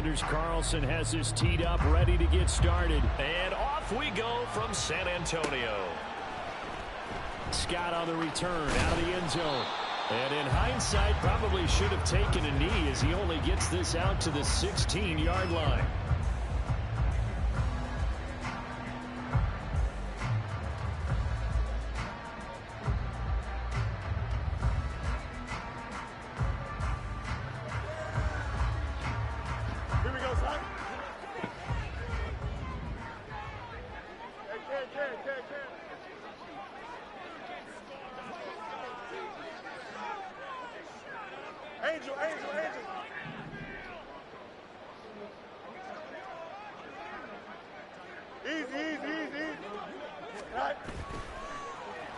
Anders Carlson has this teed up, ready to get started. And off we go from San Antonio. Scott on the return out of the end zone. And in hindsight, probably should have taken a knee as he only gets this out to the 16-yard line.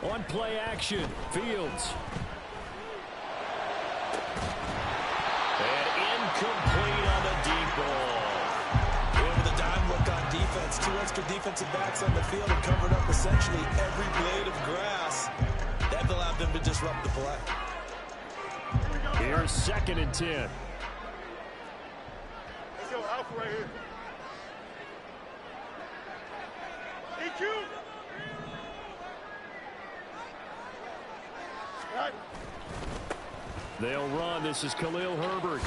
On play action, Fields. And incomplete on the deep ball. With a dime look on defense, 2 extra defensive backs on the field and covered up essentially every blade of grass. That allowed them to disrupt the play. Here's 2nd and 10. Let's go Alpha right here. EQ. They'll run. This is Khalil Herbert.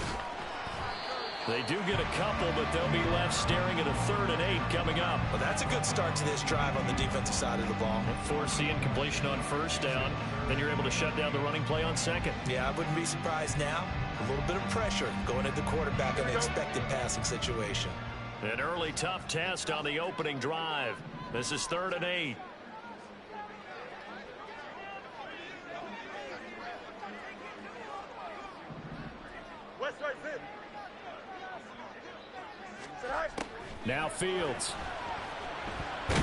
They do get a couple, but they'll be left staring at a 3rd and 8 coming up. Well, that's a good start to this drive on the defensive side of the ball. Force the incompletion on 1st down. Then you're able to shut down the running play on 2nd. Yeah, I wouldn't be surprised now. A little bit of pressure going at the quarterback in an expected passing situation. An early tough test on the opening drive. This is 3rd and 8. Now Fields. In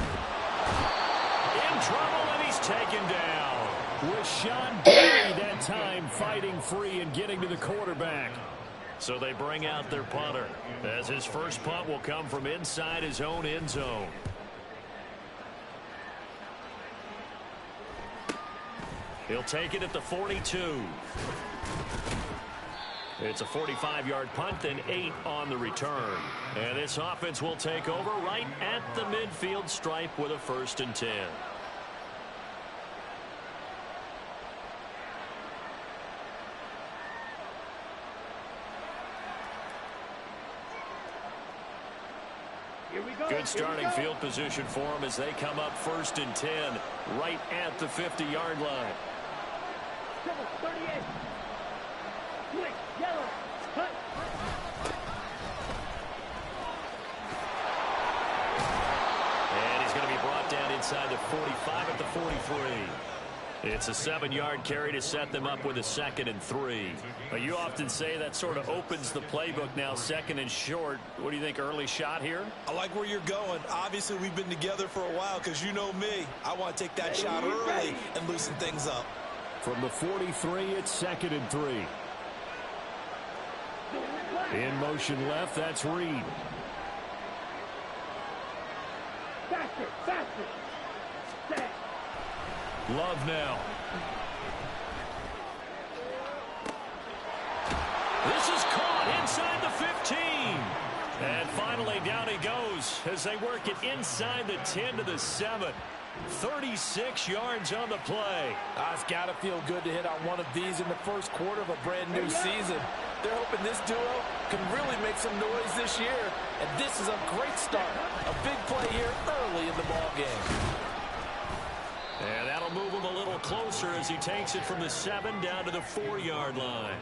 trouble, and he's taken down. Rashawn Berry that time fighting free and getting to the quarterback. So they bring out their punter, as his first punt will come from inside his own end zone. He'll take it at the 42. It's a 45-yard punt and 8 on the return. And this offense will take over right at the midfield stripe with a 1st and 10. Good starting field position for them as they come up 1st and 10 right at the 50-yard line. 38. Yellow. Cut. And he's going to be brought down inside the 45 at the 43. It's a 7-yard carry to set them up with a 2nd and 3. You often say that sort of opens the playbook now, 2nd and short. What do you think, early shot here? I like where you're going. Obviously, we've been together for a while because you know me. I want to take that shot early and loosen things up. From the 43, it's 2nd and 3. In motion left, that's Reed. Faster, faster. Set. Love now. This is caught inside the 15. And finally down he goes as they work it inside the 10 to the 7. 36 yards on the play. It's got to feel good to hit on one of these in the first quarter of a brand new season. They're hoping this duo can really make some noise this year. And this is a great start. A big play here early in the ball game. And that'll move him a little closer as he takes it from the 7 down to the 4-yard line.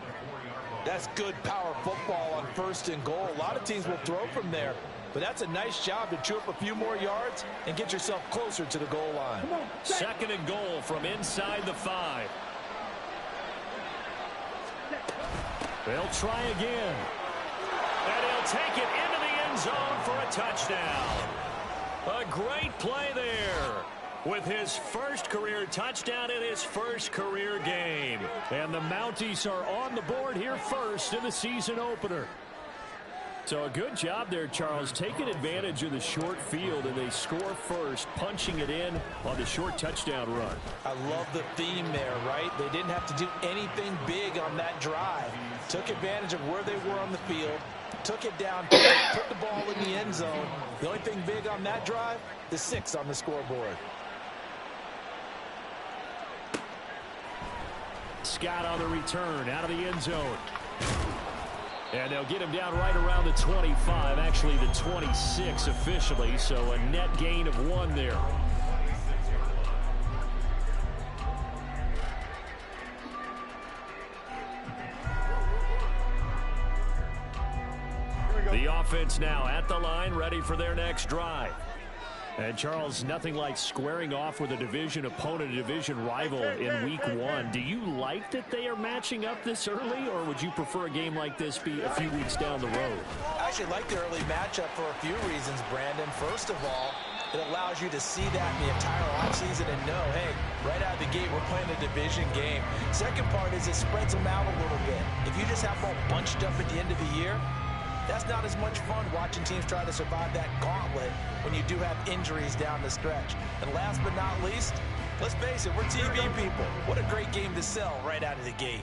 That's good power football on 1st and goal. A lot of teams will throw from there. But that's a nice job to chew up a few more yards and get yourself closer to the goal line. 2nd and goal from inside the 5. They'll try again. And he'll take it into the end zone for a touchdown. A great play there with his first career touchdown in his first career game. And the Mounties are on the board here first in the season opener. So a good job there, Charles, taking advantage of the short field, and they score first, punching it in on the short touchdown run. I love the theme there, right? They didn't have to do anything big on that drive. Took advantage of where they were on the field, took it down, put the ball in the end zone. The only thing big on that drive, the 6 on the scoreboard. Scott on the return, out of the end zone. And they'll get him down right around the 25, actually the 26 officially, so a net gain of 1 there. The offense now at the line, ready for their next drive. And, Charles, nothing like squaring off with a division opponent, a division rival in week 1. Do you like that they are matching up this early, or would you prefer a game like this be a few weeks down the road? I actually like the early matchup for a few reasons, Brandon. First of all, it allows you to see that in the entire offseason and know, hey, right out of the gate, we're playing a division game. Second part is it spreads them out a little bit. If you just have them all bunched up at the end of the year, that's not as much fun watching teams try to survive that gauntlet when you do have injuries down the stretch. And last but not least, let's face it, we're TV people. What a great game to sell right out of the gate.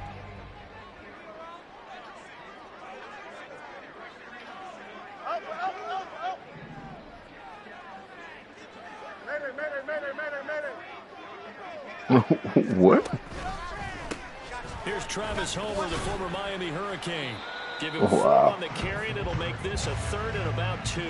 What? Here's Travis Homer, the former Miami Hurricane. Give him 4 Wow. on the carry, and it'll make this a 3rd and about 2.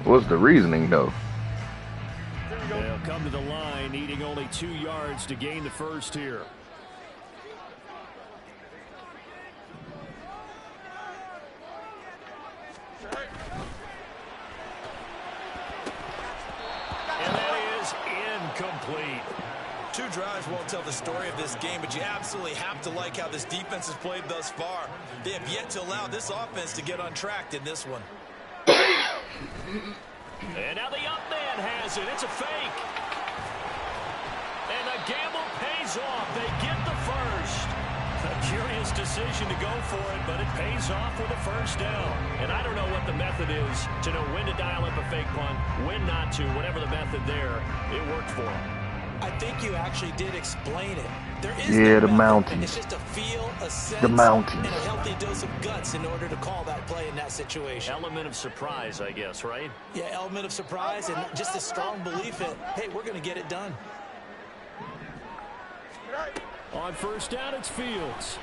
What's the reasoning, though? They'll come to the line, needing only 2 yards to gain the first here. And that is incomplete. 2 drives won't tell the story of this game, but you absolutely have to like how this defense has played thus far. They have yet to allow this offense to get untracked in this one. And now the up man has it. It's a fake. And the gamble pays off. They get the first. A curious decision to go for it, but it pays off with a first down. And I don't know what the method is to know when to dial up a fake punt, when not to, whatever the method there, it worked for them. I think you actually did explain it. There is Yeah, no the method. mountains. It's just a feel, a sense, The mountains. and a healthy dose of guts in order to call that play in that situation. Element of surprise, I guess, right? Yeah, element of surprise and just a strong belief that, hey, we're going to get it done. On first down, it's Fields.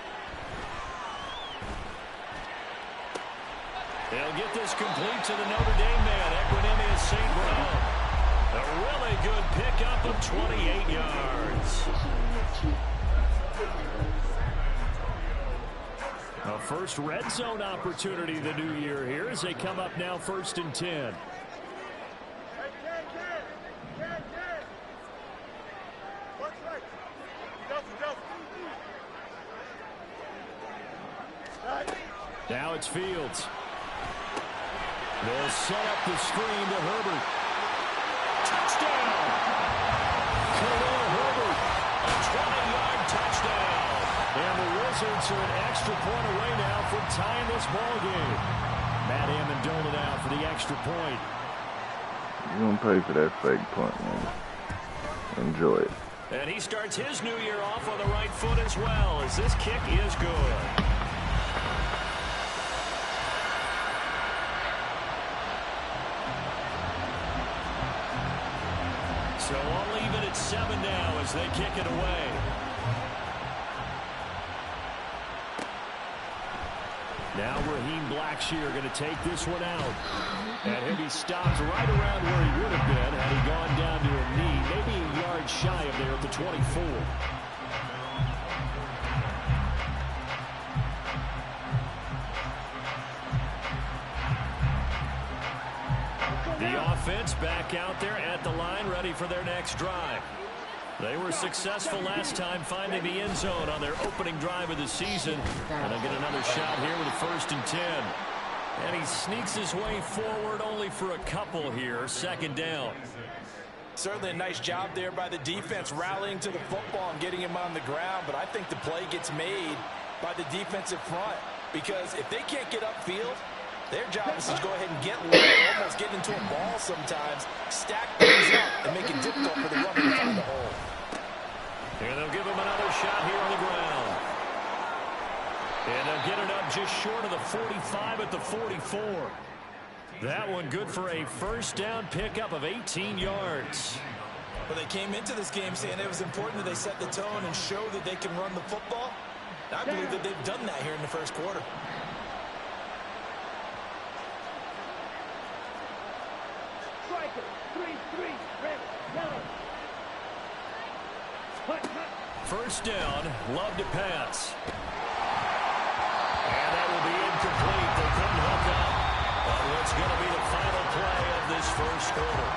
They'll get this complete to the Notre Dame man, Equanimeous St. Brown. A really good pickup of 28 yards. A first red zone opportunity the new year here as they come up now 1st and 10. Now it's Fields. They'll set up the screen to Herbert. Touchdown! Khalil Herbert, a 20-yard touchdown. And the Wizards are an extra point away now from tying this ball game. Matt Amendola now for the extra point. You don't pay for that fake punt, man. Enjoy it. And he starts his new year off on the right foot as well, as this kick is good. So I'll leave it at 7 now as they kick it away. Now Raheem Blackshear going to take this one out. And he'll be stopped right around where he would have been had he gone down to a knee, maybe a yard shy of there at the 24. The offense back out there at the line, ready for their next drive. They were successful last time finding the end zone on their opening drive of the season. And they'll get another shot here with a 1st and 10. And he sneaks his way forward only for a couple here. 2nd down. Certainly a nice job there by the defense, rallying to the football and getting him on the ground. But I think the play gets made by the defensive front, because if they can't get upfield, their job is to go ahead and get low, almost get into a ball sometimes, stack things up, and make it difficult for the runner to find the hole. And they'll give him another shot here on the ground. And they'll get it up just short of the 45 at the 44. That one good for a first down pickup of 18 yards. Well, they came into this game saying it was important that they set the tone and show that they can run the football. I believe that they've done that here in the first quarter. Striker, 3-3, red, yellow. Hut, hut. First down, Love to pass. And that will be incomplete. They couldn't hook up on what's going to be the final play of this first quarter.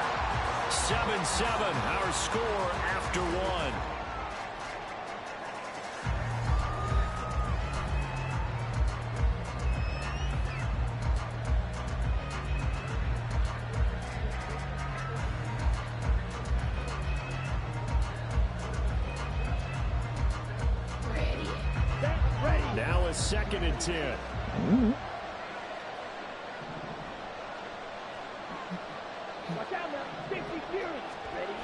7-7, our score after one. Now a 2nd and 10. Watch out now. 50 Fury. Ready?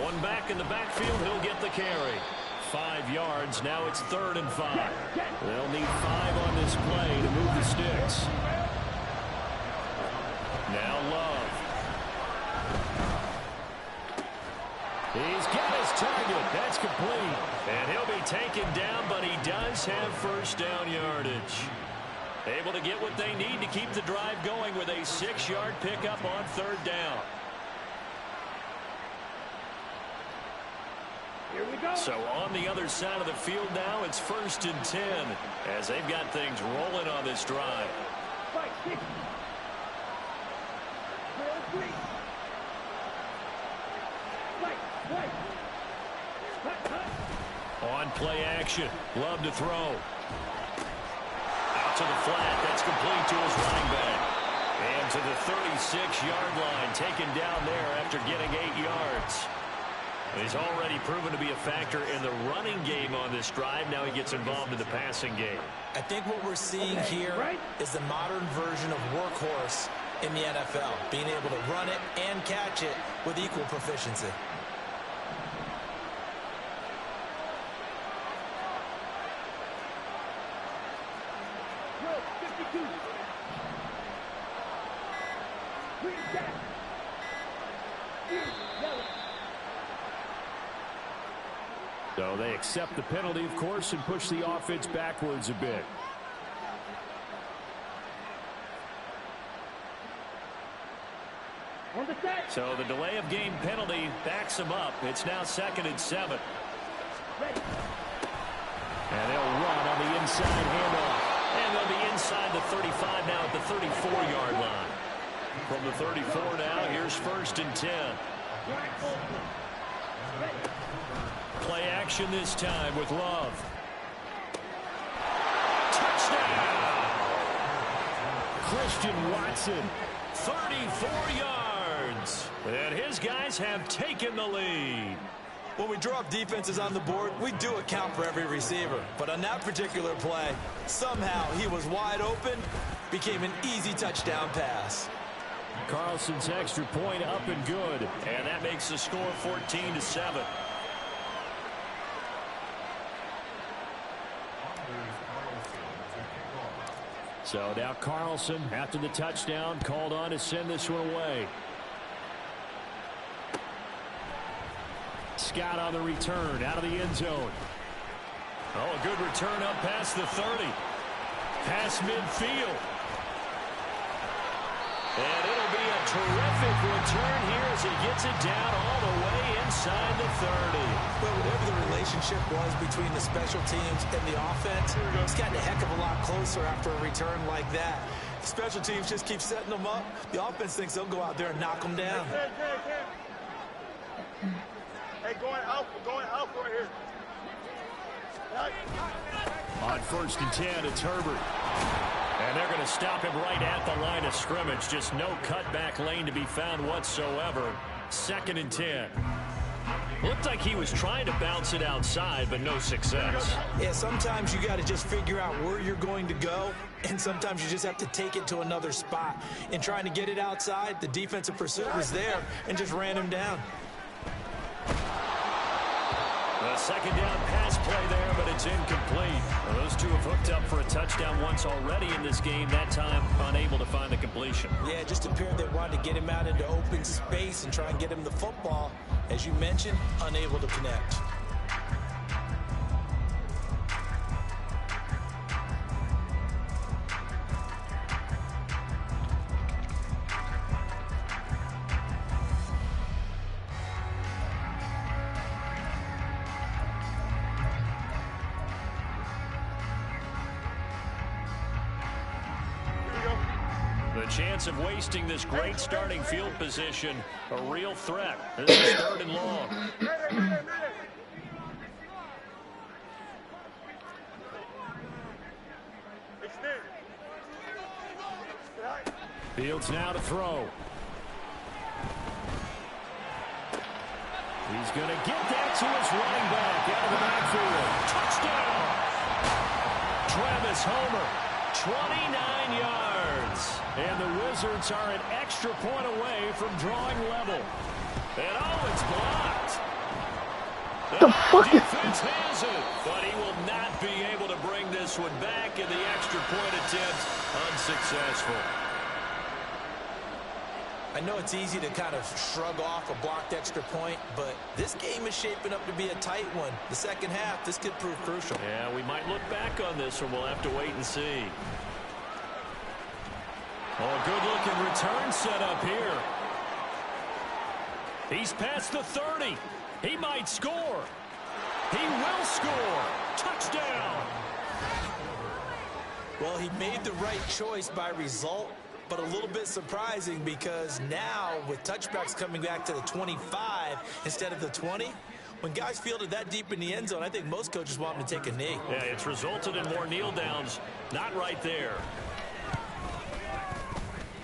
One back in the backfield. He'll get the carry. 5 yards. Now it's 3rd and 5. They'll need 5 on this play to move the sticks. Now Love. He's got his target. That's complete. And he'll be taken down, but he does have first down yardage. Able to get what they need to keep the drive going with a 6-yard pickup on 3rd down. Here we go. So on the other side of the field now, it's 1st and 10 as they've got things rolling on this drive. Fight, 60. Trail 3. Fight, right. Hut, hut. On play action, Love to throw. Out to the flat, that's complete to his running back. And to the 36-yard line, taken down there after getting 8 yards. He's already proven to be a factor in the running game on this drive. Now he gets involved in the passing game. I think what we're seeing here is the modern version of workhorse in the NFL, being able to run it and catch it with equal proficiency. Drill, 52. Green jack. Fury, yellow. So they accept the penalty, of course, and push the offense backwards a bit. On the set. So the delay of game penalty backs them up. It's now 2nd and 7. Ready. And they'll run on the inside handoff. And they'll be inside the 35 now at the 34-yard line. From the 34 now, here's 1st and 10. Ready. Play action this time with Love. Touchdown! Christian Watson, 34 yards. And his guys have taken the lead. When we draw up defenses on the board, we do account for every receiver. But on that particular play, somehow he was wide open, became an easy touchdown pass. Carlson's extra point up and good. And that makes the score 14-7. So now Carlson, after the touchdown, called on to send this one away. Scott on the return, out of the end zone. Oh, a good return up past the 30. Past midfield. And it'll be a terrific return here as he gets it down all the way inside the 30. But whatever the relationship was between the special teams and the offense, it's gotten a heck of a lot closer after a return like that. The special teams just keep setting them up. The offense thinks they'll go out there and knock them down. Hey, going alpha right here. On 1st and 10, it's Herbert. And they're going to stop him right at the line of scrimmage. Just no cutback lane to be found whatsoever. 2nd and 10. Looked like he was trying to bounce it outside, but no success. Yeah, sometimes you got to just figure out where you're going to go, and sometimes you just have to take it to another spot. In trying to get it outside, the defensive pursuit was there and just ran him down. A 2nd down pass play there, but it's incomplete. Well, those two have hooked up for a touchdown once already in this game, that time unable to find the completion. Yeah, it just appeared they wanted to get him out into open space and try and get him the football. As you mentioned, unable to connect. The chance of wasting this great starting field position, a real threat. This is 3rd and long. Fields now to throw. He's going to get that to his running back out of the backfield. Touchdown! Travis Homer, 29 yards. And the Wizards are an extra point away from drawing level. And oh, it's blocked. The fuck is... Defense has it, but he will not be able to bring this one back, and the extra point attempt unsuccessful. I know it's easy to kind of shrug off a blocked extra point, but this game is shaping up to be a tight one. The second half, this could prove crucial. Yeah, we might look back on this one. We'll have to wait and see. Oh, good-looking return set up here. He's past the 30. He might score. He will score. Touchdown. Well, he made the right choice by result, but a little bit surprising because now with touchbacks coming back to the 25 instead of the 20, when guys fielded that deep in the end zone, I think most coaches want them to take a knee. Yeah, it's resulted in more kneel downs. Not right there.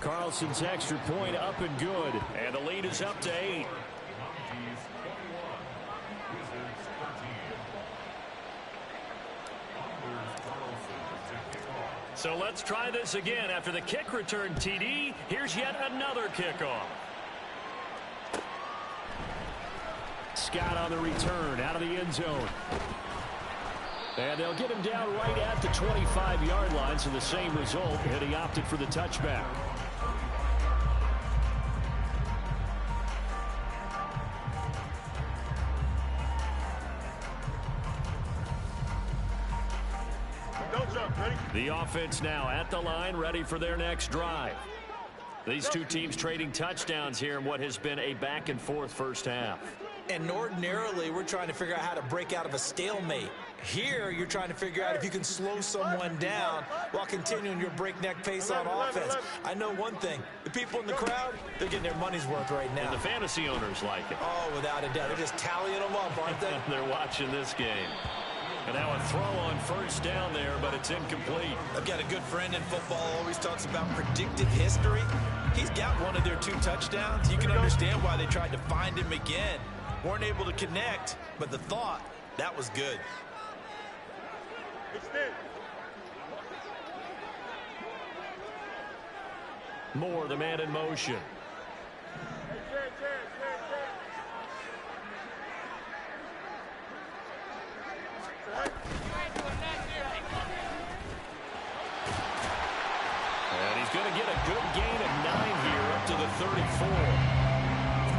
Carlson's extra point up and good. And the lead is up to 8. So let's try this again. After the kick return TD, here's yet another kickoff. Scott on the return out of the end zone. And they'll get him down right at the 25-yard line, so the same result, and he opted for the touchback. The offense now at the line, ready for their next drive. These two teams trading touchdowns here in what has been a back-and-forth first half. And ordinarily, we're trying to figure out how to break out of a stalemate. Here, you're trying to figure out if you can slow someone down while continuing your breakneck pace on offense. I know one thing. The people in the crowd, they're getting their money's worth right now. And the fantasy owners like it. Oh, without a doubt. They're just tallying them up, aren't they? They're watching this game. And now a throw on first down there, but it's incomplete. I've got a good friend in football, always talks about predictive history. He's got one of their 2 touchdowns. You can understand why they tried to find him again. Weren't able to connect, but the thought, that was good. Moore, the man in motion. And he's going to get a good gain of 9 here up to the 34.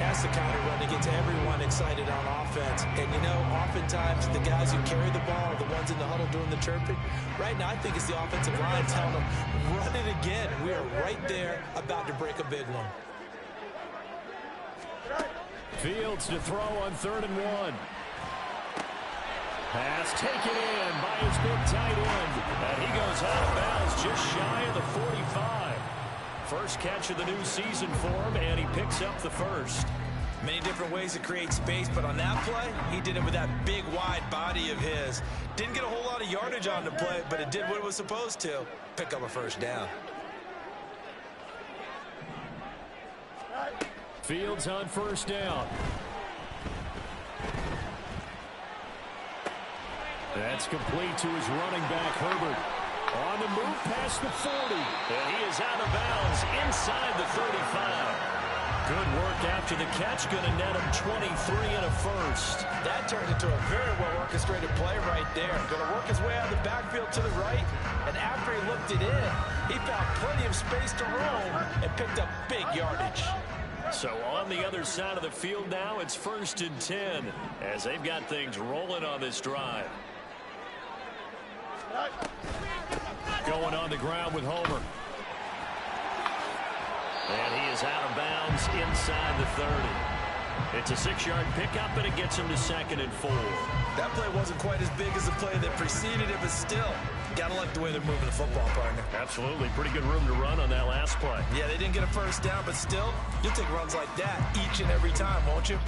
That's the kind of run that gets everyone excited on offense. And, you know, oftentimes the guys who carry the ball are the ones in the huddle doing the chirping. Right now, I think it's the offensive line telling them, run it again. We are right there about to break a big one. Fields to throw on 3rd and 1. Pass taken in by his big tight end. And he goes out of bounds just shy of the 45. First catch of the new season for him, and he picks up the first. Many different ways to create space, but on that play, he did it with that big, wide body of his. Didn't get a whole lot of yardage on the play, but it did what it was supposed to. Pick up a first down. Fields on first down. That's complete to his running back, Herbert. On the move past the 40. And he is out of bounds inside the 35. Good work after the catch. Going to net him 23 and a first. That turned into a very well-orchestrated play right there. Going to work his way out of the backfield to the right. And after he looked it in, he found plenty of space to roam and picked up big yardage. So on the other side of the field now, it's 1st and 10 as they've got things rolling on this drive. Going on the ground with Homer. And he is out of bounds inside the 30. It's a 6-yard pickup, and it gets him to 2nd and 4. That play wasn't quite as big as the play that preceded it, but still, gotta like the way they're moving the football, partner. Absolutely. Pretty good room to run on that last play. Yeah, they didn't get a first down, but still, you'll take runs like that each and every time, won't you?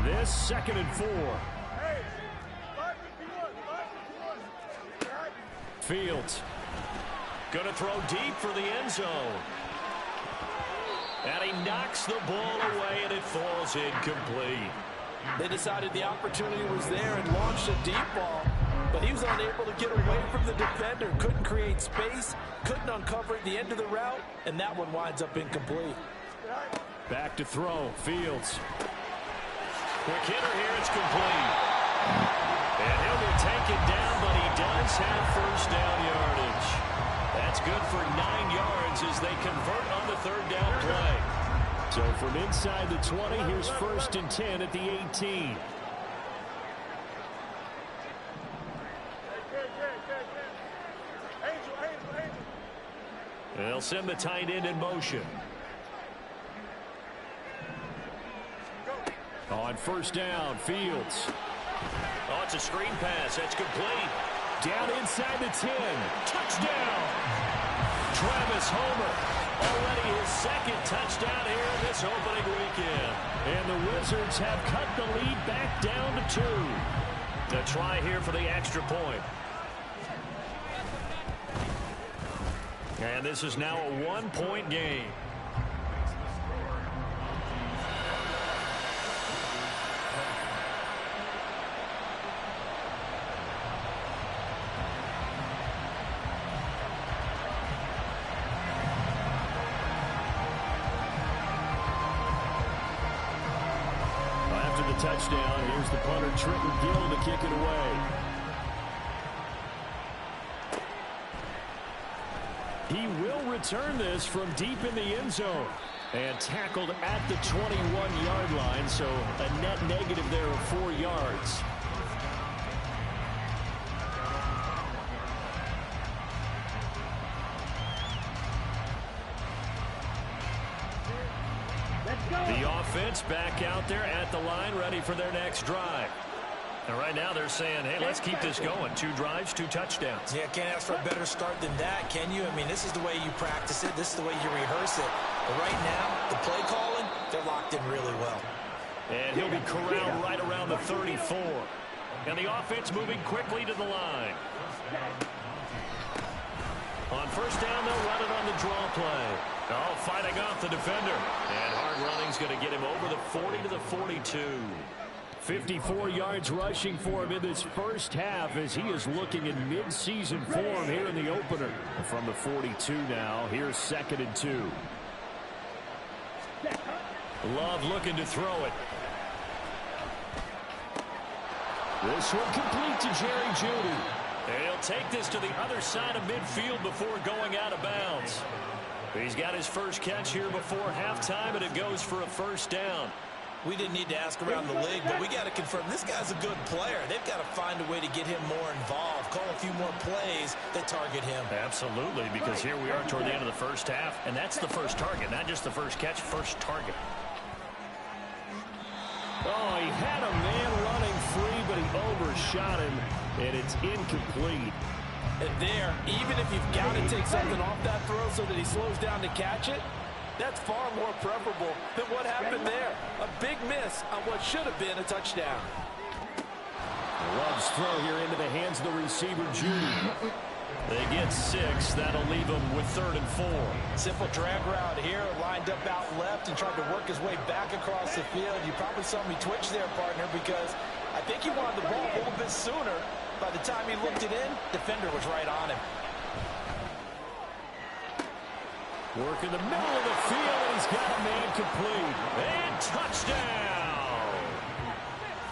This 2nd and 4. Fields going to throw deep for the end zone. And he knocks the ball away, and it falls incomplete. They decided the opportunity was there and launched a deep ball, but he was unable to get away from the defender. Couldn't create space, couldn't uncover at the end of the route, and that one winds up incomplete. Back to throw. Fields. Quick hitter here. It's complete. And he'll be taken down, but he does have first down yardage. That's good for 9 yards as they convert on the 3rd down play. So from inside the 20, here's 1st and 10 at the 18. They'll send the tight end in motion. On first down, Fields. Oh, it's a screen pass. That's complete. Down inside the 10. Touchdown. Travis Homer. Already his 2nd touchdown here in this opening weekend. And the Wizards have cut the lead back down to 2. A try here for the extra point. And this is now a 1-point game. Touchdown. Here's the punter, Trenton Gill, to kick it away. He will return this from deep in the end zone. And tackled at the 21-yard line, so a net negative there of 4 yards. The offense back out there at the line, ready for their next drive. And right now they're saying, hey, let's keep this going. 2 drives, 2 touchdowns. Yeah, can't ask for a better start than that, can you? I mean, this is the way you practice it. This is the way you rehearse it. But right now, the play calling, they're locked in really well. And he'll be corralled right around the 34. And the offense moving quickly to the line. On first down, they'll run it on the draw play. Oh, fighting off the defender. And hard running's going to get him over the 40 to the 42. 54 yards rushing for him in this first half as he is looking in mid-season form here in the opener. From the 42 now, here's 2nd and 2. Love looking to throw it. This one complete to Jerry Jeudy. And he'll take this to the other side of midfield before going out of bounds. He's got his first catch here before halftime, and it goes for a first down. We didn't need to ask around the league, but we got to confirm this guy's a good player. They've got to find a way to get him more involved, call a few more plays that target him. Absolutely, because here we are toward the end of the first half, and that's the first target, not just the first catch, first target. Oh, he had a man running free, but he overshot him, and it's incomplete. And there, even if you've got to take something off that throw so that he slows down to catch it, that's far more preferable than what happened there. A big miss on what should have been a touchdown. Love's throw here into the hands of the receiver, Judy. They get 6. That'll leave them with 3rd and 4. Simple drag route here, lined up out left and tried to work his way back across the field. You probably saw me twitch there, partner, because I think he wanted the ball a little bit sooner. By the time he looked it in, defender was right on him. Work in the middle of the field, and he's got a man complete. And touchdown!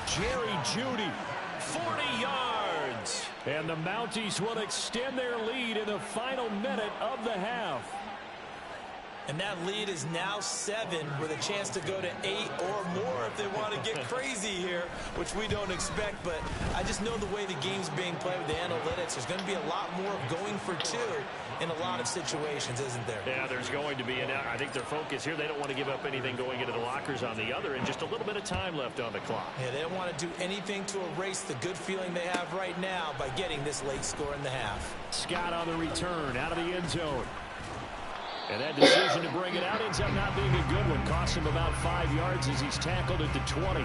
Jerry Jeudy, 40 yards. And the Mounties will extend their lead in the final minute of the half. And that lead is now 7 with a chance to go to 8 or more if they want to get crazy here, which we don't expect. But I just know the way the game's being played with the analytics, there's going to be a lot more of going for 2 in a lot of situations, isn't there? Yeah, there's going to be. And I think their focus here, they don't want to give up anything going into the lockers on the other, and just a little bit of time left on the clock. Yeah, they don't want to do anything to erase the good feeling they have right now by getting this late score in the half. Scott on the return out of the end zone. And that decision to bring it out ends up not being a good one. Costs him about 5 yards as he's tackled at the 20.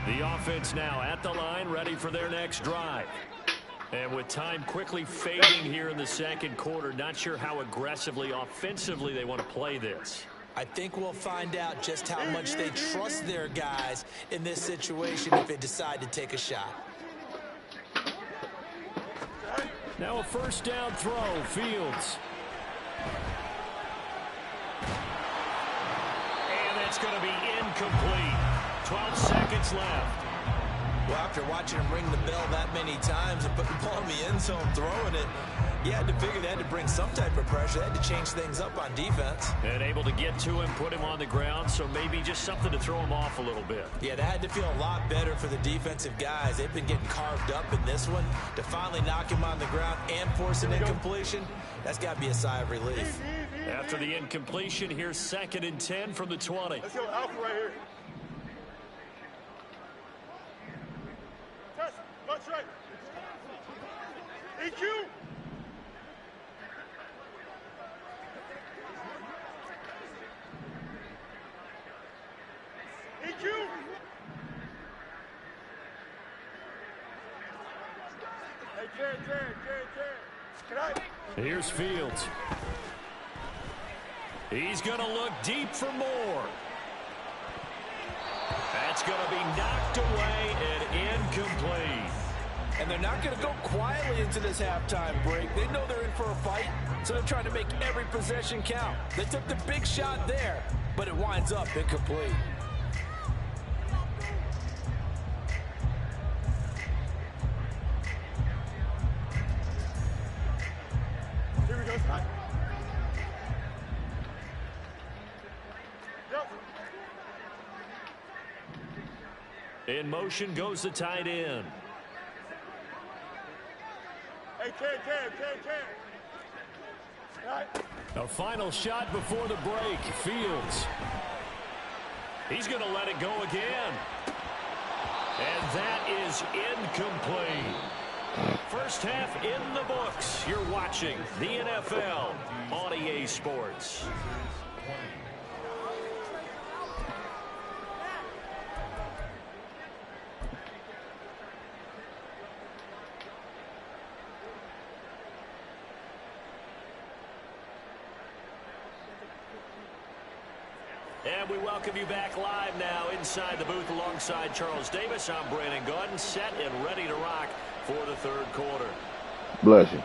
The offense now at the line, ready for their next drive. And with time quickly fading here in the second quarter, not sure how aggressively, offensively they want to play this. I think we'll find out just how much they trust their guys in this situation if they decide to take a shot. Now a first down throw, Fields. And that's going to be incomplete. 12 seconds left. Well, after watching him ring the bell that many times and put the ball in the end zone throwing it, you had to figure they had to bring some type of pressure. They had to change things up on defense. And able to get to him, put him on the ground, so maybe just something to throw him off a little bit. Yeah, that had to feel a lot better for the defensive guys. They've been getting carved up in this one. To finally knock him on the ground and force an incompletion, that's got to be a sigh of relief. After the incompletion, here's 2nd and 10 from the 20. Let's go Alpha right here. Test. Watch right. EQ. EQ. Hey, Jared. Can I? Here's Fields. He's going to look deep for more. That's going to be knocked away and incomplete. And they're not going to go quietly into this halftime break. They know they're in for a fight, so they're trying to make every possession count. They took the big shot there, but it winds up incomplete. Here we go, Scott. Yep. In motion goes the tight end. Hey, Cam. Right. A final shot before the break. Fields. He's going to let it go again. And that is incomplete. First half in the books. You're watching the NFL on EA Sports. And we welcome you back live now inside the booth alongside Charles Davis. I'm Brandon Gaudin, set and ready to rock for the third quarter. Bless you.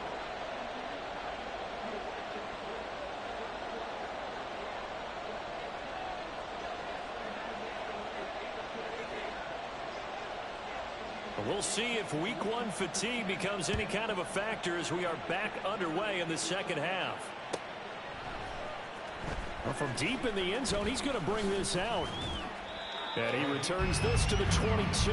We'll see if week 1 fatigue becomes any kind of a factor as we are back underway in the second half. Well, from deep in the end zone, he's going to bring this out. And he returns this to the 22.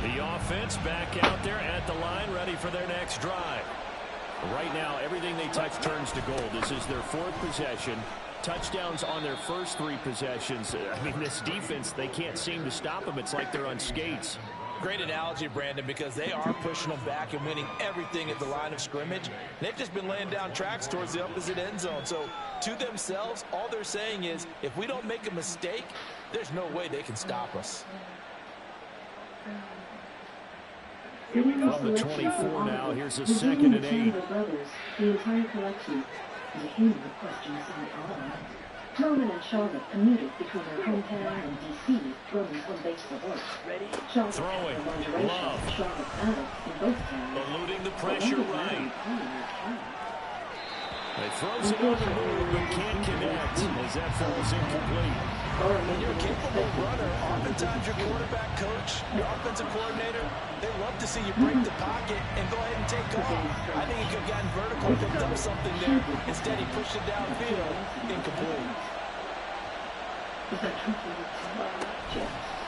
The offense back out there at the line, ready for their next drive. Right now, everything they touch turns to gold. This is their 4th possession. Touchdowns on their first 3 possessions. I mean, this defense, they can't seem to stop them. It's like they're on skates. Great analogy, Brandon, because they are pushing them back and winning everything at the line of scrimmage. They've just been laying down tracks towards the opposite end zone. So, to themselves, all they're saying is, if we don't make a mistake, there's no way they can stop us. From the 24 now, here's a 2nd and 8. The entire collection is a human questions on all. Norman and Charlotte commuted between their hometown and D.C. Roman's home base for work. Charlotte Throwing. Love. Charlotte's adults in both towns. Eluding the pressure right. He throws it on the move, but can't connect as that falls incomplete. When you're a capable runner, oftentimes your quarterback coach, your offensive coordinator, they love to see you break the pocket and go ahead and take off. I think he could have gotten vertical, picked up something there. Instead, he pushed it downfield, incomplete.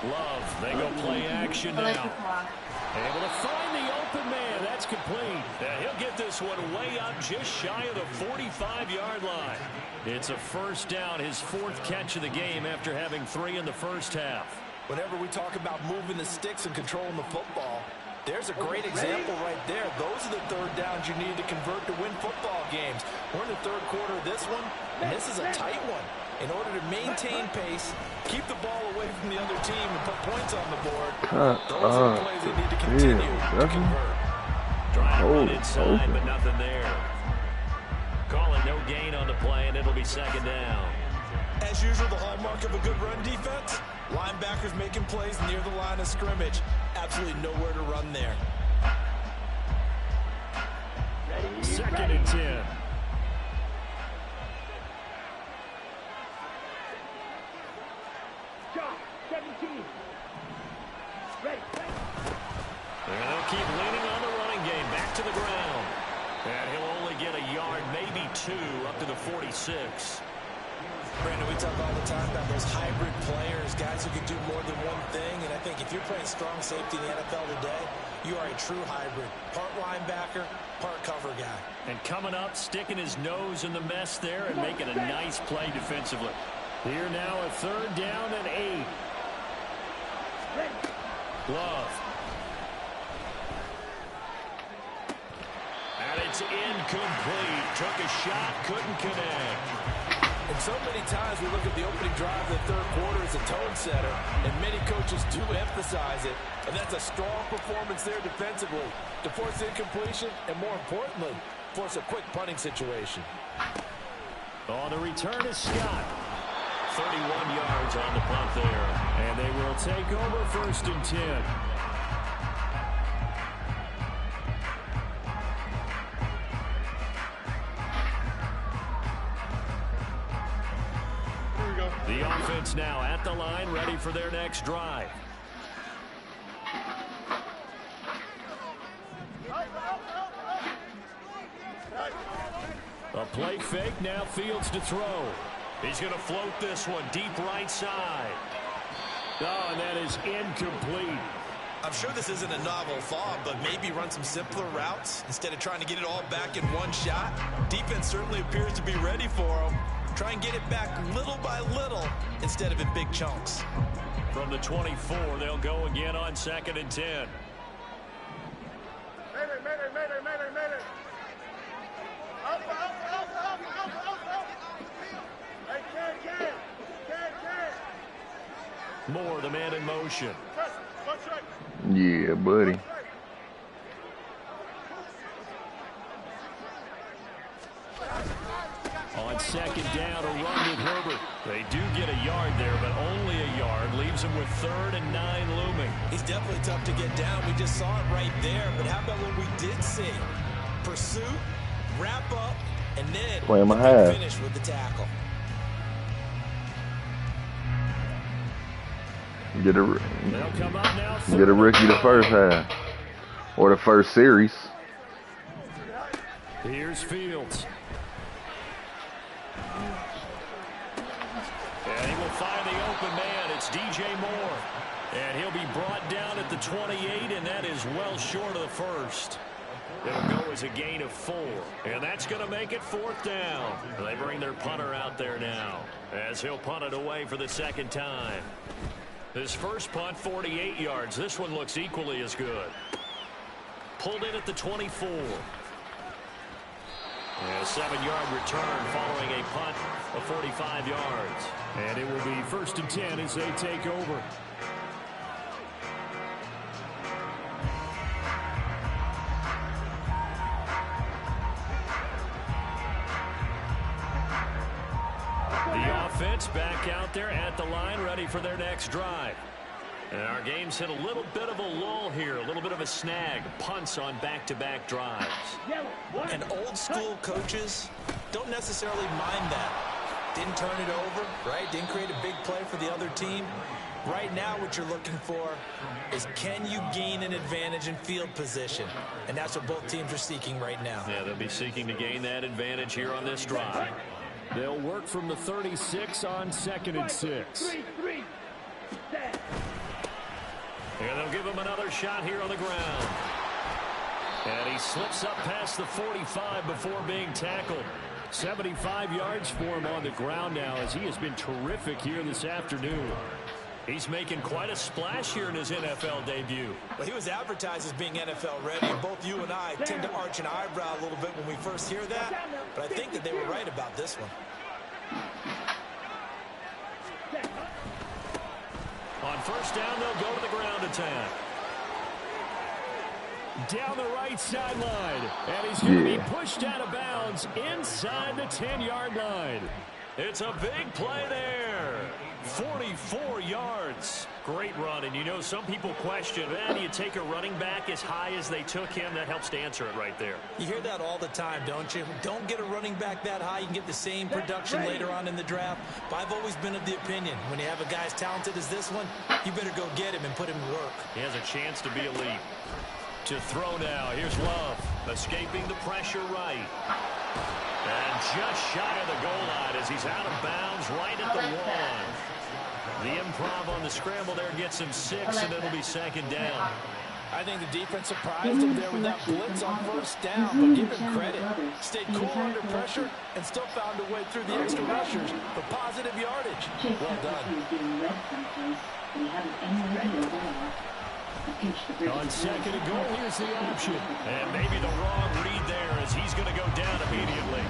Love, they go play action now. Able to find the open man. That's complete. He'll get this one way up just shy of the 45-yard line. It's a first down, his 4th catch of the game after having 3 in the first half. Whenever we talk about moving the sticks and controlling the football, there's a great example right there. Those are the 3rd downs you need to convert to win football games. We're in the 3rd quarter of this one, and this is a tight one. In order to maintain pace, keep the ball away from the other team, and put points on the board, those are the plays they need to continue to convert. Trying to run inside, but nothing there. Calling no gain on the play, and it'll be 2nd down. As usual, the hallmark of a good run defense, linebackers making plays near the line of scrimmage. Absolutely nowhere to run there. 2nd and 10. Shot, 17. Ready. And they'll keep leaning on the running game. Back to the ground. And he'll only get a yard, maybe 2, up to the 46. Brandon, we talk all the time about those hybrid players, guys who can do more than one thing. And I think if you're playing strong safety in the NFL today, you are a true hybrid. Part linebacker, part cover guy. And coming up, sticking his nose in the mess there and making a nice play defensively. Here now, a 3rd down and 8. Love. And it's incomplete. Took a shot, couldn't connect. And so many times we look at the opening drive of the 3rd quarter as a tone setter, and many coaches do emphasize it. And that's a strong performance there defensively to force incompletion and, more importantly, force a quick punting situation. On the return is Scott. 31 yards on the punt there. And they will take over 1st and 10. The offense now at the line, ready for their next drive. A play fake, now Fields to throw. He's going to float this one deep right side. Oh, and that is incomplete. I'm sure this isn't a novel thought, but maybe run some simpler routes instead of trying to get it all back in one shot. Defense certainly appears to be ready for him. Try and get it back little by little instead of in big chunks. From the 24, they'll go again on 2nd and 10. Mayday. Up. Hey, Ken. Moore, the man in motion. Yeah, buddy. On 2nd down, a run with Herbert. They do get a yard there, but only a yard. Leaves them with 3rd and 9 looming. He's definitely tough to get down. We just saw it right there. But how about what we did see? Pursuit, wrap up, and then finish with the tackle. Get a rookie the first half. Or the first series. Here's Fields. And he will find the open man. It's DJ Moore. And he'll be brought down at the 28, and that is well short of the first. It'll go as a gain of 4, and that's going to make it 4th down. They bring their punter out there now as he'll punt it away for the second time. His first punt, 48 yards. This one looks equally as good. Pulled in at the 24. And a 7-yard return following a punt of 45 yards. And it will be 1st and 10 as they take over. The offense back out there at the line, ready for their next drive. And our game's hit a little bit of a lull here, a little bit of a snag. Punts on back-to-back drives. And old school coaches don't necessarily mind that. Didn't turn it over, right? Didn't create a big play for the other team. Right now what you're looking for is, can you gain an advantage in field position? And that's what both teams are seeking right now. Yeah, they'll be seeking to gain that advantage here on this drive. They'll work from the 36 on 2nd and 6. And they'll give him another shot here on the ground. And he slips up past the 45 before being tackled. 75 yards for him on the ground now, as he has been terrific here this afternoon. He's making quite a splash here in his NFL debut. Well, he was advertised as being NFL ready, and both you and I tend to arch an eyebrow a little bit when we first hear that, but I think that they were right about this one. On 1st down, they'll go to the ground attack. Down the right sideline, and he's going to be pushed out of bounds inside the 10-yard line. It's a big play there. 44 yards. Great run, and you know some people question, do you take a running back as high as they took him? That helps to answer it right there. You hear that all the time, don't you? Don't get a running back that high. You can get the same production later on in the draft. But I've always been of the opinion, when you have a guy as talented as this one, you better go get him and put him to work. He has a chance to be elite. To throw now, here's Love, escaping the pressure right. And just shy of the goal line as he's out of bounds right at the 1. The improv on the scramble there gets him 6, and it'll be 2nd down. I think the defense surprised him there with that blitz on 1st down, but give him credit. Stayed cool under pressure and still found a way through the extra rushers for positive yardage. Well done. On 2nd and goal, here's the option. And maybe the wrong read there as he's going to go down immediately.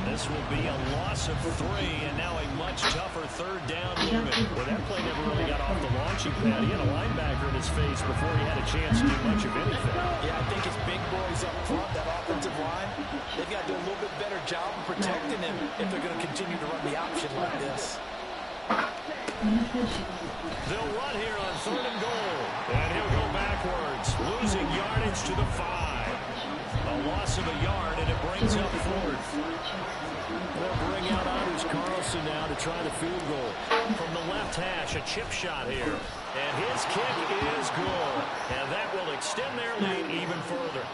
This will be a loss of 3, and now a much tougher 3rd down movement. Well, that play never really got off the launching pad. He had a linebacker in his face before he had a chance to do much of anything. Yeah, I think his big boys up front, that offensive line, they've got to do a little bit better job of protecting him if they're going to continue to run the option like this. They'll run here on 3rd and goal. And he'll go backwards, losing yardage to the 5. A loss of a yard, and it brings up 4th. They'll bring out Anders Carlson now to try the field goal. From the left hash, a chip shot here. And his kick is good. And that will extend their lead even further.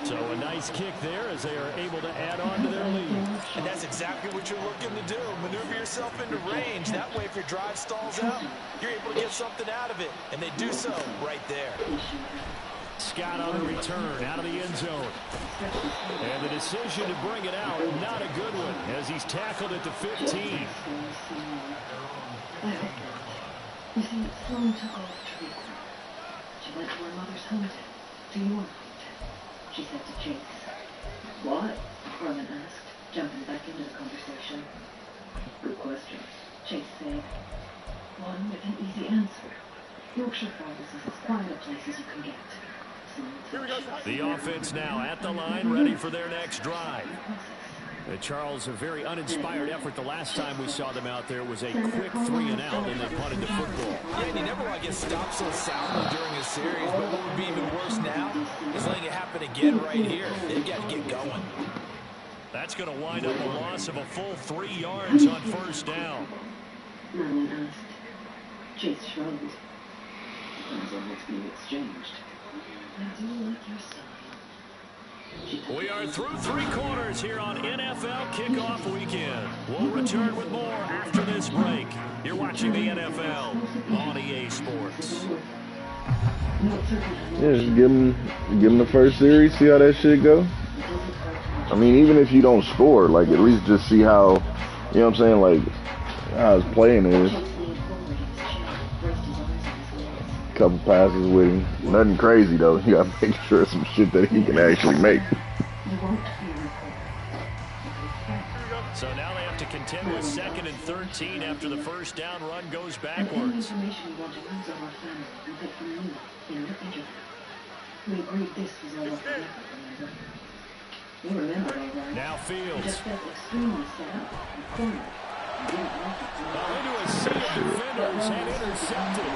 So a nice kick there as they are able to add on to their lead. And that's exactly what you're looking to do. Maneuver yourself into range. That way, if your drive stalls out, you're able to get something out of it. And they do so right there. Scott on the return out of the end zone. And the decision to bring it out, not a good one, as he's tackled at the 15. You see, Sloan took off Teresa. She went to her mother's hometown, to your hometown. She said to Chase. What? Harlan asked, jumping back into the conversation. Good question. Chase said. One with an easy answer. Yorkshire Falls is as quiet a place as you can get. The offense now at the line, ready for their next drive. Charles, a very uninspired effort the last time we saw them out there was a quick 3 and out, and they punted the football. Yeah, and you never want to get stopped so soundly during a series, but what would be even worse now is letting it happen again right here. They've got to get going. That's going to wind up a loss of a full 3 yards on 1st down. Merlin asked. Chase shrugged. Depends on what's being exchanged. I do like your son. We are through 3 quarters here on NFL Kickoff Weekend. We'll return with more after this break. You're watching the NFL on EA Sports. Yeah, just give him the first series, see how that shit go. I mean, even if you don't score, like, at least just see how, you know what I'm saying, like, how his playing is. Couple passes with him. Nothing crazy, though. You gotta make sure it's some shit that he can actually make. So now they have to contend with 2nd and 13 after the first down run goes backwards. Now Fields. Into a sea of defenders and intercepted.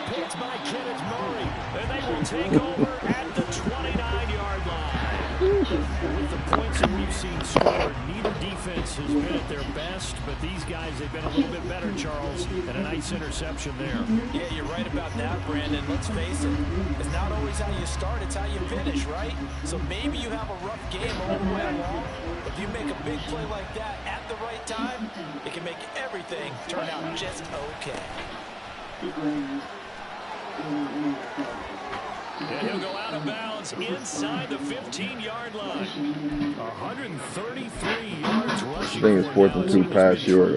Picked by Kenneth Murray. And they will take over at the 29-yard line. With the points that we've seen scored, neither defense has been at their best, but these guys, they've been a little bit better, Charles, and a nice interception there. Yeah, you're right about that, Brandon. Let's face it, it's not always how you start, it's how you finish, right? So maybe you have a rough game all the way along. If you make a big play like that at the right time, it can make everything turn out just okay. And he'll go out of bounds inside the 15-yard line. 133 yards rushing. I think it's 4th and 2 past your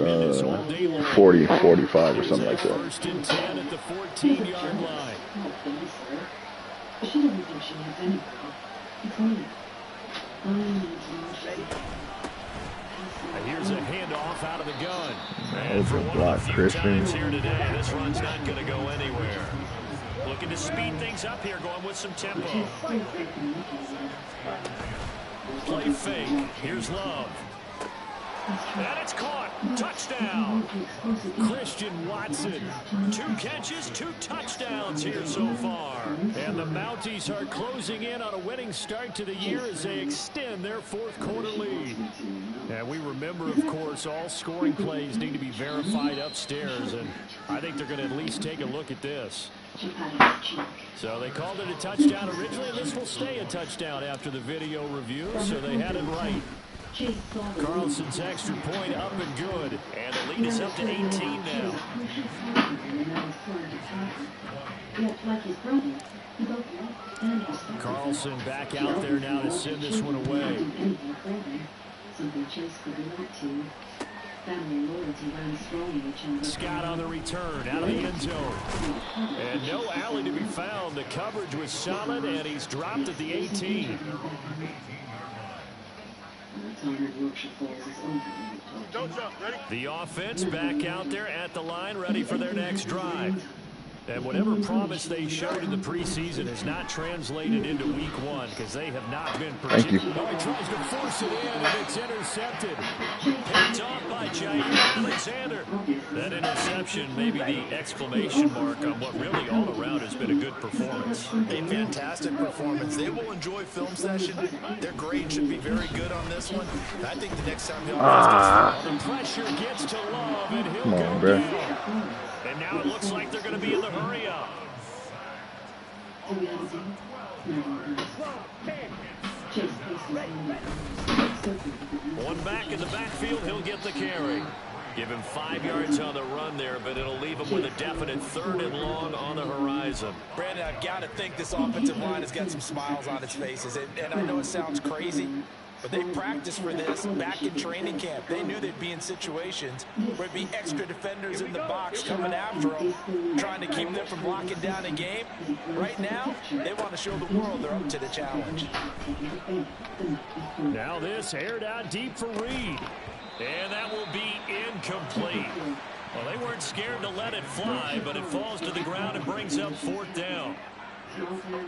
40, 45 or something like that. 1st and 10 at the 14-yard line. She doesn't think she needs anybody. It's me. Here's a handoff out of the gun. And for one of the few times here today, this run's not going to go anywhere. Looking to speed things up here, going with some tempo. Play fake. Here's Love. And it's caught. Touchdown. Christian Watson. 2 catches, 2 touchdowns here so far. And the Mounties are closing in on a winning start to the year as they extend their 4th quarter lead. And we remember, of course, all scoring plays need to be verified upstairs. And I think they're going to at least take a look at this. So they called it a touchdown originally, and this will stay a touchdown after the video review, so they had it right. Carlson's extra point up and good, and the lead is up to 18 now. Carlson back out there now to send this one away. Scott on the return, out of the end zone. And no alley to be found. The coverage was solid, and he's dropped at the 18. The offense back out there at the line, ready for their next drive. And whatever promise they showed in the preseason has not translated into week 1 because they have not been particularly. Oh, he tries to force it in, and it's intercepted. Picked off by Jair Alexander. That interception, maybe the exclamation mark on what really all around has been a good performance. A fantastic performance. They will enjoy film session. Their grade should be very good on this one. I think the next time they'll the pressure gets to Love, and he'll go down. And now it looks like they're going to be in the hurry-up. One back in the backfield, he'll get the carry. Give him 5 yards on the run there, but it'll leave him with a definite 3rd and long on the horizon. Brandon, I've got to think this offensive line has got some smiles on its faces. And I know it sounds crazy, but they practiced for this back in training camp. They knew they'd be in situations where it'd be extra defenders in the box coming after them, trying to keep them from locking down a game. Right now, they want to show the world they're up to the challenge. Now this aired out deep for Reed. And that will be incomplete. Well, they weren't scared to let it fly, but it falls to the ground and brings up 4th down.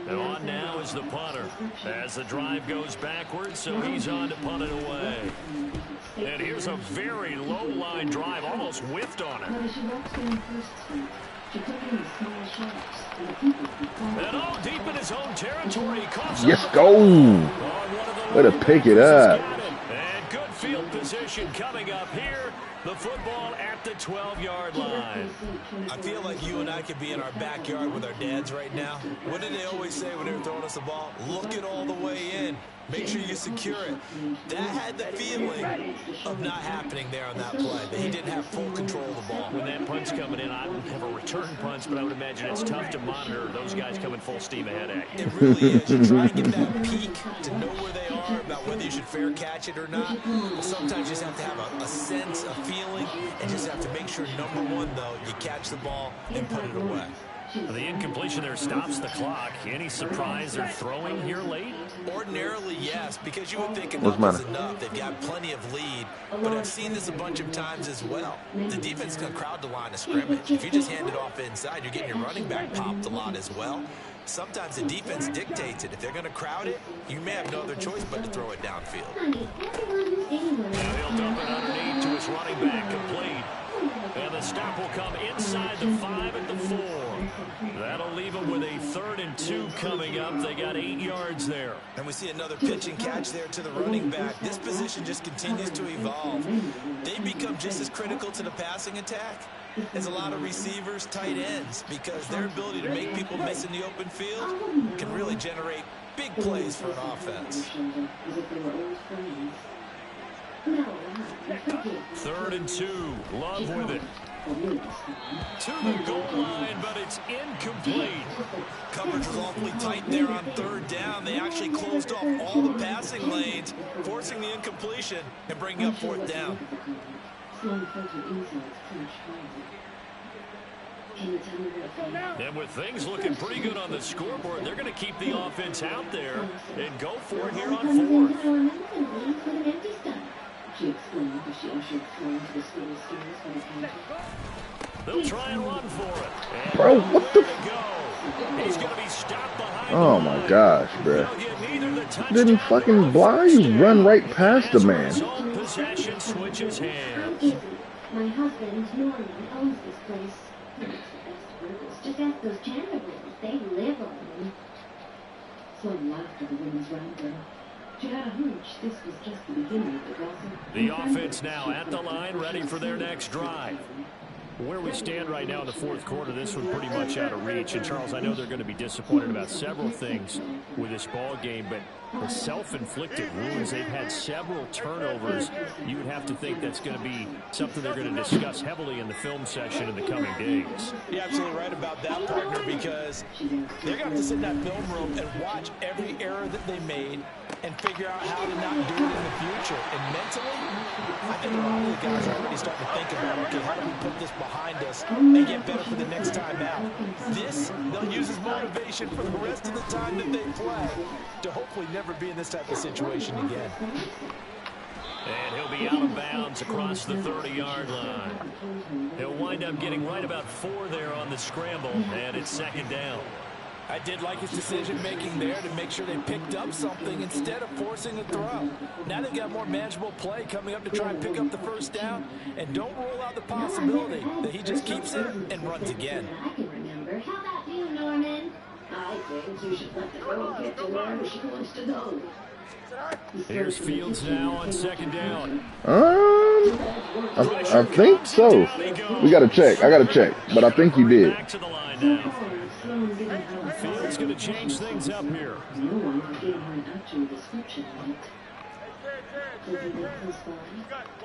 And on now is the punter as the drive goes backwards, so he's on to punt it away. And here's a very low line drive, almost whiffed on it. And all deep in his own territory. Yes, go! Way to pick it up. And good field position coming up here. The football at the 12-yard line. I feel like you and I could be in our backyard with our dads right now. What did they always say when they were throwing us the ball? Look it all the way in. Make sure you secure it. That had the feeling of not happening there on that play, that he didn't have full control of the ball. When that punch coming in, I don't have a return punch, but I would imagine it's tough to monitor those guys coming full steam ahead at you. It really is. You try and get that peek to know where they are, about whether you should fair catch it or not. But sometimes you just have to have a sense, a feeling, and just have to make sure, number one, though, you catch the ball and put it away. The incompletion there stops the clock. Any surprise they're throwing here late? Ordinarily, yes, because you would think enough is enough. They've got plenty of lead, but I've seen this a bunch of times as well. The defense can crowd the line of scrimmage. If you just hand it off inside, you're getting your running back popped a lot as well. Sometimes the defense dictates it. If they're going to crowd it, you may have no other choice but to throw it downfield. Now he'll dump it underneath to his running back, complete. And the stop will come inside the 5 at the 4. That'll leave them with a 3rd and 2 coming up. They got 8 yards there. And we see another pitch and catch there to the running back. This position just continues to evolve. They become just as critical to the passing attack as a lot of receivers, tight ends, because their ability to make people miss in the open field can really generate big plays for an offense. 3rd and 2. Love with it. To the goal line, but it's incomplete. Coverage was awfully tight there on 3rd down. They actually closed off all the passing lanes, forcing the incompletion and bringing up 4th down. And with things looking pretty good on the scoreboard, they're going to keep the offense out there and go for it here on 4th. They'll try and run for it. And bro, what the? He's going to be stopped behind. Oh my gosh, bro. Didn't fucking blind you run right past the man. Possession switches hands. My husband, Norman, owns this place. It's the best burgers. Just ask those Chandler girls. They live on them. Sloan laughed at the women's roundtable. She had a hunch this was just the beginning of the gossip. The offense now at the line, ready for their next drive. Where we stand right now in the 4th quarter, this one pretty much out of reach. And, Charles, I know they're going to be disappointed about several things with this ball game, but the self-inflicted wounds, they've had several turnovers. You would have to think that's going to be something they're going to discuss heavily in the film session in the coming days. You're absolutely right about that, partner, because they're going to have to sit in that film room and watch every error that they made and figure out how to not do it in the future. And mentally, I think a lot of the guys are already starting to think about, okay, how do we put this behind us and get better for the next time out? This, they'll use as motivation for the rest of the time that they play to hopefully never be in this type of situation again. And he'll be out of bounds across the 30-yard line. He'll wind up getting right about 4 there on the scramble, and it's 2nd down. I did like his decision-making there to make sure they picked up something instead of forcing a throw. Now they've got more manageable play coming up to try and pick up the 1st down, and don't rule out the possibility that he just keeps it and runs again. I can remember. How about you, Norman? I think you should let the girl get to wherever she wants to go. Here's Fields now on 2nd down. I think so. We got to check. I got to check, but I think he did. Back to the line now. Fields going to change things up here. No one gave her an actual description of it. Everything close by.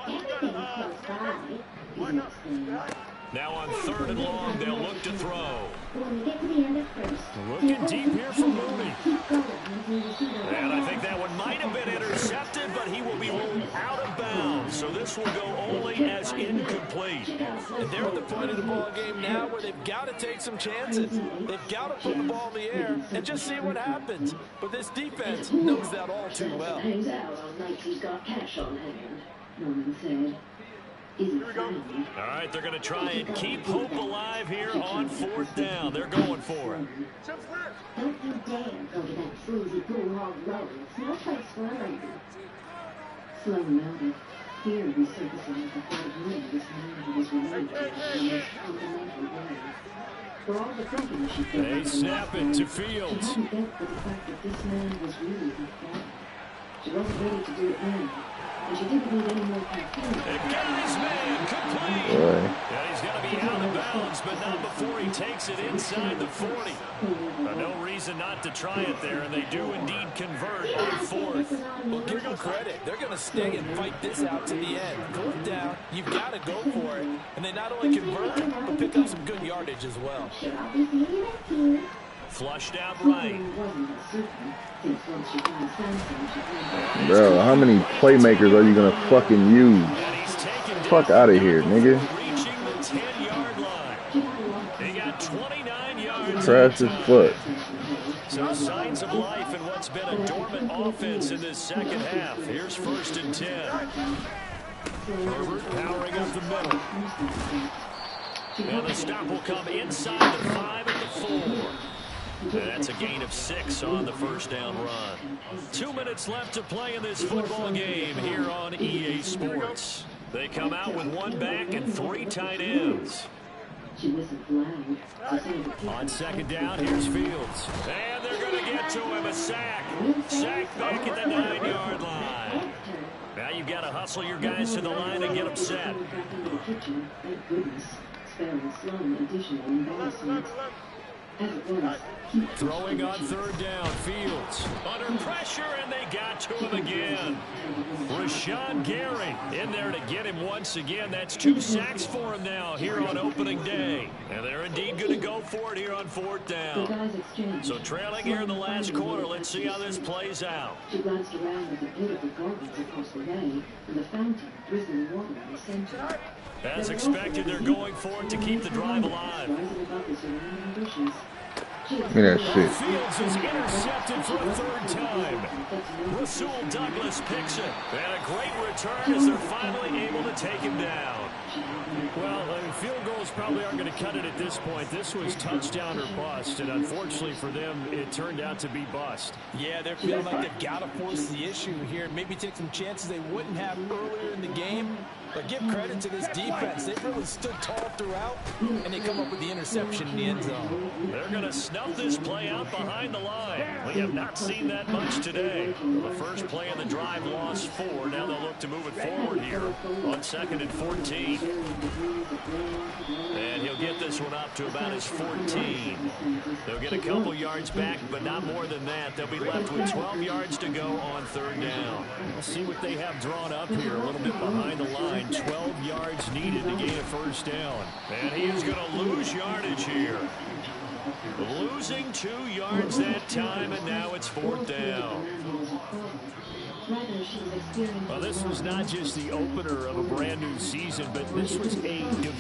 Everything close by. He explained. Now on 3rd and long, they'll look to throw. When we get to the end of first, Looking deep here for Mooney. keep going until you see the And I think that one might have been intercepted, but he will be ruled out of bounds. So this will go only as incomplete. And they're at the point of the ball game now where they've got to take some chances. They've got to put the ball in the air and just see what happens. But this defense knows that all too well. hangs out on nights he's got cash on hand, Norman said. All right, they're going to try and keep hope alive here on 4th down. They're going for it. Don't you dare go to that sleazy pool hog road. It's no place for a lady. Sloan nodded, fear resurfacing at the thought of Mooney, this man who was removed from the most fundamental way. For all the thinking she did, They snap it to Fields. She hadn't bet for the fact that this man was really her father. She wasn't ready to do it now. And she didn't need any more caffeine. They got his man complete. Boy. Yeah, he's going to be out of bounds, but not before he takes takes it inside the 40. No reason not to try it there, and they do indeed convert on 4th. Well, give them credit. They're going to stay and fight this out to the end. 4th down, you've got to go for it. And they not only convert, but pick up some good yardage as well. Flushed out right. Bro, how many playmakers are you going to fucking use? Fuck out of here, nigga. Reaching the 10-yard line. He got 29 yards. Crash his foot. Some signs of life in what's been a dormant offense in this second half. Here's 1st and 10. Herbert powering up the middle. And the stop will come inside the 5 and the 4. And that's a gain of 6 on the 1st down run. 2 minutes left to play in this football game here on EA Sports. They come out with 1 back and 3 tight ends. On 2nd down, here's Fields. And they're going to get to him, a sack. Sack back at the 9-yard line. Now you've got to hustle your guys to the line and get them set. Throwing on 3rd down, Fields under pressure, and they got to him again. Rashawn Gary in there to get him once again. That's 2 sacks for him now here on opening day. And they're indeed going to go for it here on 4th down. So trailing here in the last quarter, let's see how this plays out. She glanced around at the beautiful gardens across the way and the fountain drizzling water in the center. As expected, they're going for it to keep the drive alive. Give me that shit. Fields is intercepted for a 3rd time. Rasul Douglas picks it. And a great return as they're finally able to take him down. Well, field goals probably aren't going to cut it at this point. This was touchdown or bust, and unfortunately for them, it turned out to be bust. Yeah, they're feeling like they've got to force the issue here. Maybe take some chances they wouldn't have earlier in the game. But give credit to this defense. They've really stood tall throughout, and they come up with the interception in the end zone. They're going to snuff this play out behind the line. We have not seen that much today. The first play of the drive lost 4. Now they'll look to move it forward here on 2nd and 14. And he'll get this one up to about his 14. They'll get a couple yards back, but not more than that. They'll be left with 12 yards to go on 3rd down. We'll see what they have drawn up here a little bit behind the line. 12 yards needed to gain a 1st down. And he is going to lose yardage here. Losing 2 yards that time, and now it's 4th down. Well, this was not just the opener of a brand new season, but this was a division.